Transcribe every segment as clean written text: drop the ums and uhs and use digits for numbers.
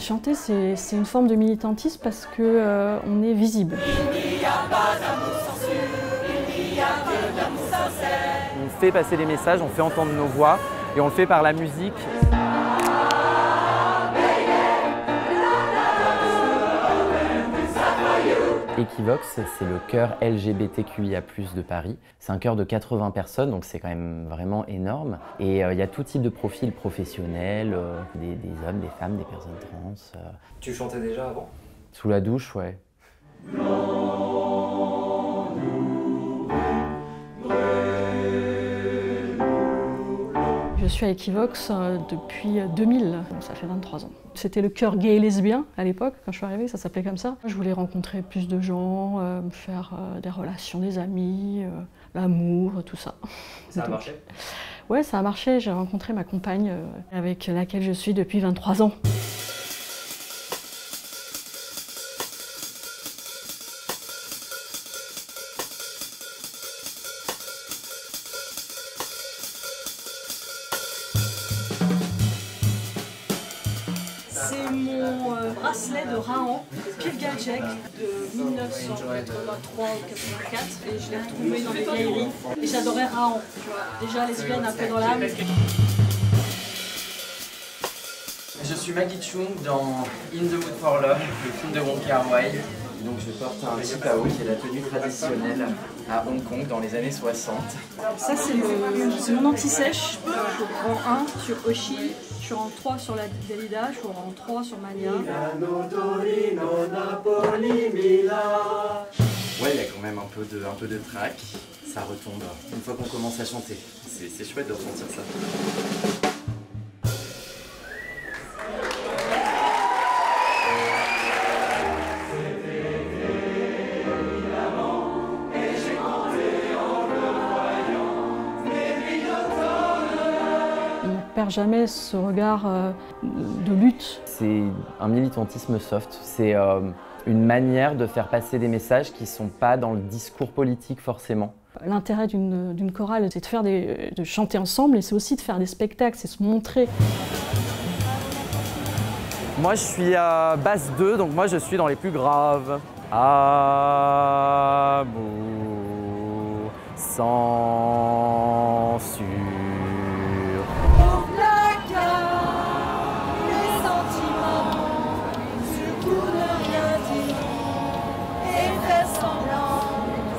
Chanter, c'est une forme de militantisme parce que on est visible. Il n'y a pas d'amour sans censure, il n'y a que d'amour sincère. On fait passer des messages, on fait entendre nos voix et on le fait par la musique. Equivox, c'est le chœur LGBTQIA+ de Paris. C'est un chœur de 80 personnes, donc c'est quand même vraiment énorme. Et il y a tout type de profils professionnels, des hommes, des femmes, des personnes trans. Tu chantais déjà avant? Sous la douche, ouais. Je suis à Equivox depuis 2000, ça fait 23 ans. C'était le chœur gay et lesbien à l'époque, quand je suis arrivée, ça s'appelait comme ça. Je voulais rencontrer plus de gens, faire des relations, des amis, l'amour, tout ça. Ça a marché? Ouais, ça a marché. J'ai rencontré ma compagne avec laquelle je suis depuis 23 ans. C'est mon bracelet de Rahan, Pilgajek de 1983 ou 84 et je l'ai retrouvé dans les vieilleries. Et j'adorais Rahan, tu vois, déjà lesbienne un peu dans l'âme. Je suis Maggie Chung dans In the Mood for Love, le film de Wong Kar-wai. Donc je porte un chipao qui est la tenue traditionnelle à Hong Kong dans les années 60. Ça c'est mon anti-sèche. Je prends 1 sur Oshi, je suis en 3 sur la Dalida, je suis en 3 sur Mania. Ouais, il y a quand même un peu de trac, ça retombe une fois qu'on commence à chanter. C'est chouette de ressentir ça. On ne perd jamais ce regard de lutte. C'est un militantisme soft, c'est une manière de faire passer des messages qui ne sont pas dans le discours politique forcément. L'intérêt d'une chorale, c'est de chanter ensemble et c'est aussi de faire des spectacles, c'est se montrer. Moi je suis à basse 2, donc moi je suis dans les plus graves. Amour sans censure.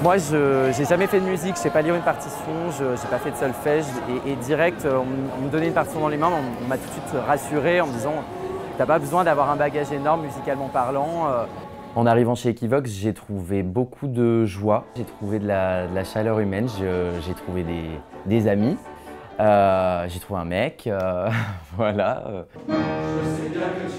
Moi, je n'ai jamais fait de musique, je ne sais pas lire une partition, je n'ai pas fait de solfège et direct, on me donnait une partition dans les mains, on m'a tout de suite rassuré en me disant « t'as pas besoin d'avoir un bagage énorme musicalement parlant ». En arrivant chez Equivox, j'ai trouvé beaucoup de joie, j'ai trouvé de la chaleur humaine, j'ai trouvé des amis, j'ai trouvé un mec, voilà. Je sais bien que tu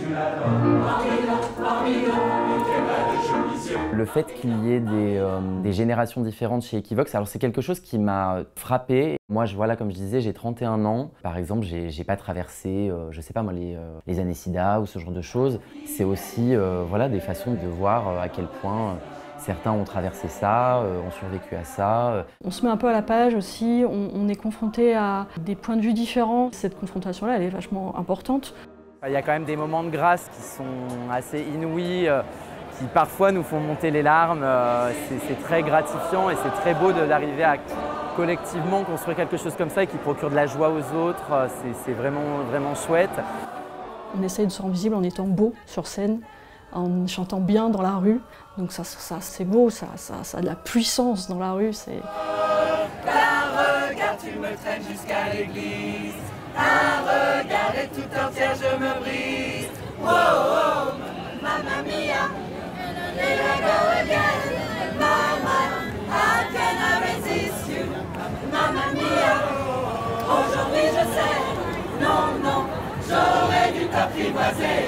le fait qu'il y ait des générations différentes chez Equivox, alors c'est quelque chose qui m'a frappé. Moi, voilà, comme je disais, j'ai 31 ans. Par exemple, j'ai pas traversé, je sais pas moi, les années SIDA ou ce genre de choses. C'est aussi voilà, des façons de voir à quel point certains ont traversé ça, ont survécu à ça. On se met un peu à la page aussi, on est confronté à des points de vue différents. Cette confrontation-là, elle est vachement importante. Il y a quand même des moments de grâce qui sont assez inouïs, qui parfois nous font monter les larmes. C'est très gratifiant et c'est très beau d'arriver à collectivement construire quelque chose comme ça et qui procure de la joie aux autres. C'est vraiment, vraiment chouette. On essaye de se rendre visible en étant beau sur scène, en chantant bien dans la rue. Donc ça c'est beau, ça a de la puissance dans la rue. D'un regard tu me traînes jusqu'à l'église. Un regard et tout entière je me brise. Oh oh, mamma mia, here I go again. Mama, how can I resist you? Mamma mia, aujourd'hui je sais, non, non, j'aurais dû t'apprivoiser.